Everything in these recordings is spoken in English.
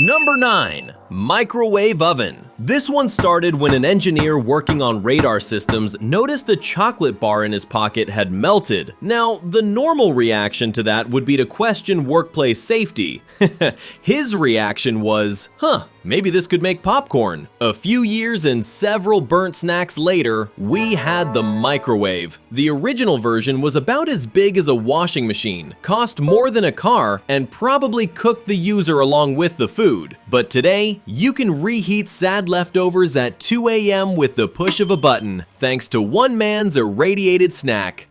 Number 9. Microwave oven. This one started when an engineer working on radar systems noticed a chocolate bar in his pocket had melted. Now, the normal reaction to that would be to question workplace safety. His reaction was, maybe this could make popcorn. A few years and several burnt snacks later, we had the microwave. The original version was about as big as a washing machine, cost more than a car, and probably cooked the user along with the food. But today, you can reheat sad leftovers at 2 a.m. with the push of a button, thanks to one man's irradiated snack.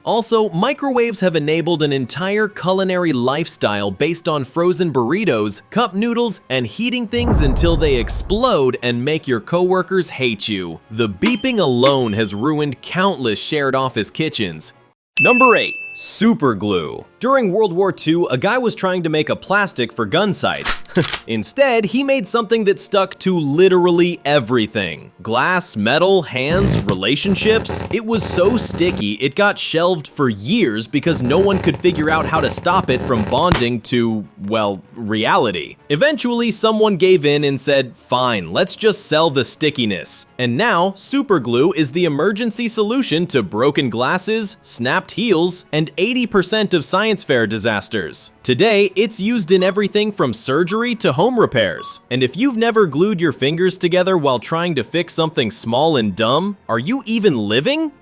Also, microwaves have enabled an entire culinary lifestyle based on frozen burritos, cup noodles, and heating things until they explode and make your coworkers hate you. The beeping alone has ruined countless shared office kitchens. Number 8. Super glue. During World War II, a guy was trying to make a plastic for gun sights. Instead, he made something that stuck to literally everything. Glass, metal, hands, relationships. It was so sticky, it got shelved for years because no one could figure out how to stop it from bonding to, well, reality. Eventually, someone gave in and said, fine, let's just sell the stickiness. And now, super glue is the emergency solution to broken glasses, snapped heels, and 80% of science fair disasters. Today, it's used in everything from surgery to home repairs. And if you've never glued your fingers together while trying to fix something small and dumb, are you even living?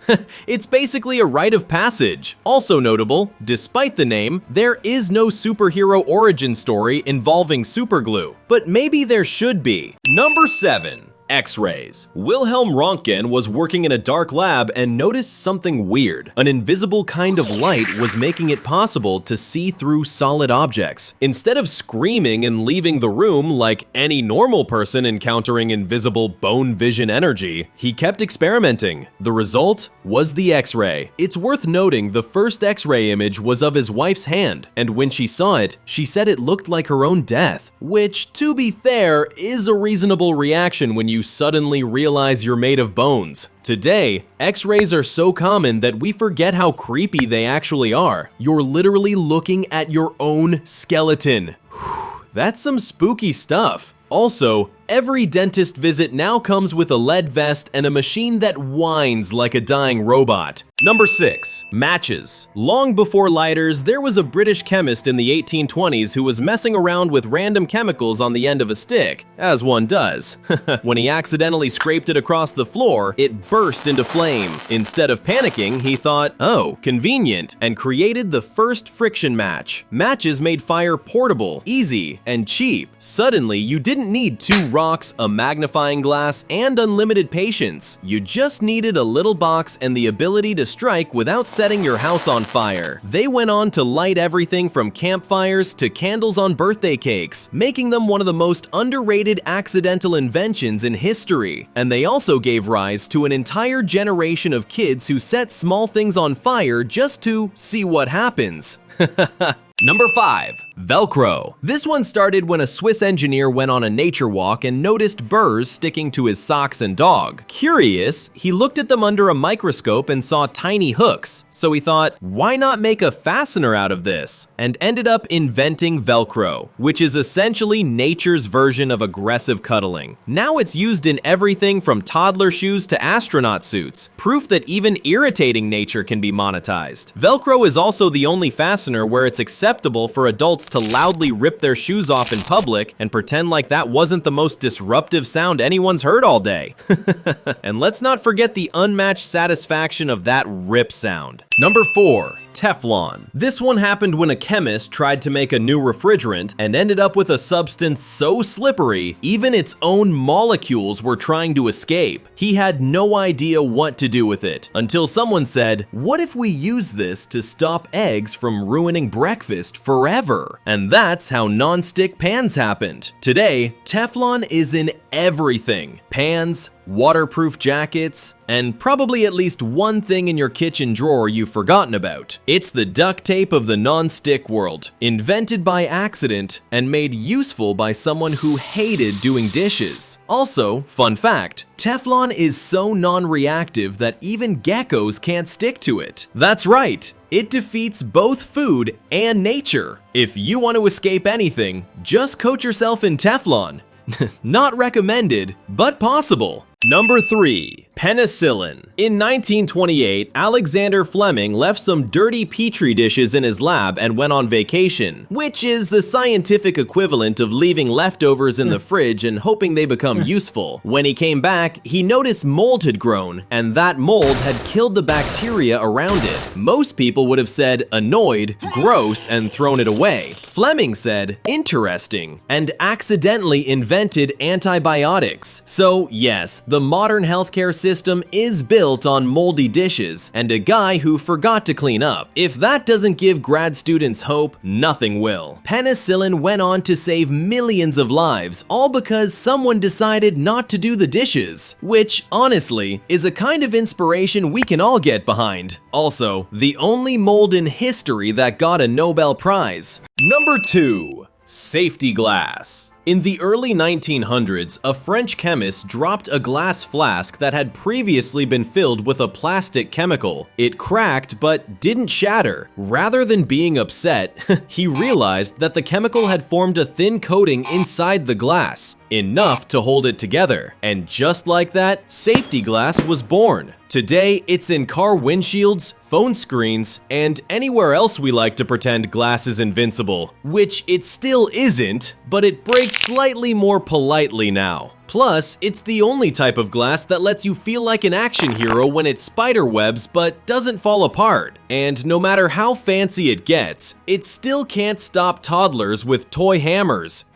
It's basically a rite of passage. Also notable, despite the name, there is no superhero origin story involving superglue. But maybe there should be. Number 7. X-rays. Wilhelm Röntgen was working in a dark lab and noticed something weird. An invisible kind of light was making it possible to see through solid objects. Instead of screaming and leaving the room like any normal person encountering invisible bone vision energy, he kept experimenting. The result was the X-ray. It's worth noting the first X-ray image was of his wife's hand, and when she saw it, she said it looked like her own death, which, to be fair, is a reasonable reaction when you suddenly realize you're made of bones. Today, X-rays are so common that we forget how creepy they actually are. You're literally looking at your own skeleton. That's some spooky stuff. Also, every dentist visit now comes with a lead vest and a machine that whines like a dying robot. Number 6. Matches. Long before lighters, there was a British chemist in the 1820s who was messing around with random chemicals on the end of a stick, as one does. When he accidentally scraped it across the floor, it burst into flame. Instead of panicking, he thought, oh, convenient, and created the first friction match. Matches made fire portable, easy, and cheap. Suddenly, you didn't need 2 rocks, a magnifying glass, and unlimited patience. You just needed a little box and the ability to strike without setting your house on fire. They went on to light everything from campfires to candles on birthday cakes, making them one of the most underrated accidental inventions in history. And they also gave rise to an entire generation of kids who set small things on fire just to see what happens. Number 5. Velcro. This one started when a Swiss engineer went on a nature walk and noticed burrs sticking to his socks and dog. Curious, he looked at them under a microscope and saw tiny hooks, so he thought, why not make a fastener out of this? And ended up inventing Velcro, which is essentially nature's version of aggressive cuddling. Now it's used in everything from toddler shoes to astronaut suits, proof that even irritating nature can be monetized. Velcro is also the only fastener where it's acceptable for adults to loudly rip their shoes off in public and pretend like that wasn't the most disruptive sound anyone's heard all day. And let's not forget the unmatched satisfaction of that rip sound. Number 4. Teflon. This one happened when a chemist tried to make a new refrigerant and ended up with a substance so slippery, even its own molecules were trying to escape. He had no idea what to do with it, until someone said, what if we use this to stop eggs from ruining breakfast forever? And that's how non-stick pans happened. Today, Teflon is in everything. Pans, waterproof jackets, and probably at least one thing in your kitchen drawer you've forgotten about. It's the duct tape of the non-stick world, invented by accident and made useful by someone who hated doing dishes. Also, fun fact, Teflon is so non-reactive that even geckos can't stick to it. That's right, it defeats both food and nature. If you want to escape anything, just coat yourself in Teflon. Not recommended, but possible. Number 3. Penicillin. In 1928, Alexander Fleming left some dirty petri dishes in his lab and went on vacation, which is the scientific equivalent of leaving leftovers in the fridge and hoping they become useful. When he came back, he noticed mold had grown, and that mold had killed the bacteria around it. Most people would have said annoyed, gross, and thrown it away. Fleming said interesting, and accidentally invented antibiotics. So yes, the modern healthcare system is built on moldy dishes and a guy who forgot to clean up. If that doesn't give grad students hope, nothing will. Penicillin went on to save millions of lives, all because someone decided not to do the dishes, which honestly is a kind of inspiration we can all get behind. Also, the only mold in history that got a Nobel Prize. Number 2. Safety glass. In the early 1900s, a French chemist dropped a glass flask that had previously been filled with a plastic chemical. It cracked but didn't shatter. Rather than being upset, he realized that the chemical had formed a thin coating inside the glass, enough to hold it together. And just like that, safety glass was born. Today, it's in car windshields, phone screens, and anywhere else we like to pretend glass is invincible. Which it still isn't, but it breaks slightly more politely now. Plus, it's the only type of glass that lets you feel like an action hero when it spiderwebs but doesn't fall apart. And no matter how fancy it gets, it still can't stop toddlers with toy hammers.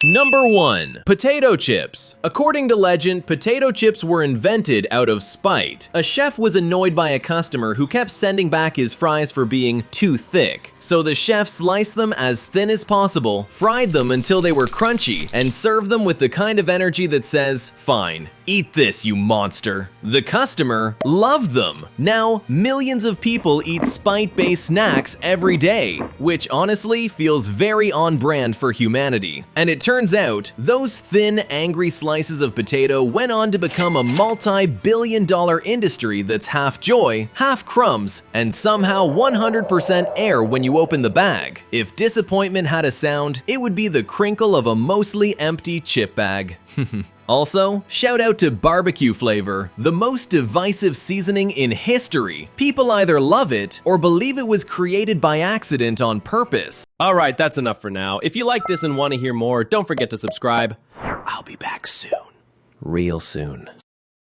Number 1. Potato chips. According to legend, potato chips were invented out of spite. A chef was annoyed by a customer who kept sending back his fries for being too thick. So the chef sliced them as thin as possible, fried them until they were crunchy, and served them with the kind of energy that says, "Fine, eat this, you monster." The customer loved them. Now, millions of people eat spite-based snacks every day, which honestly feels very on brand for humanity. And it turns out, those thin, angry slices of potato went on to become a multi-billion-dollar industry that's half joy, half crumbs, and somehow 100% air when you open the bag. If disappointment had a sound, it would be the crinkle of a mostly empty chip bag. Also, shout out to barbecue flavor, the most divisive seasoning in history. People either love it or believe it was created by accident on purpose. Alright, that's enough for now. If you like this and want to hear more, don't forget to subscribe. I'll be back soon. Real soon.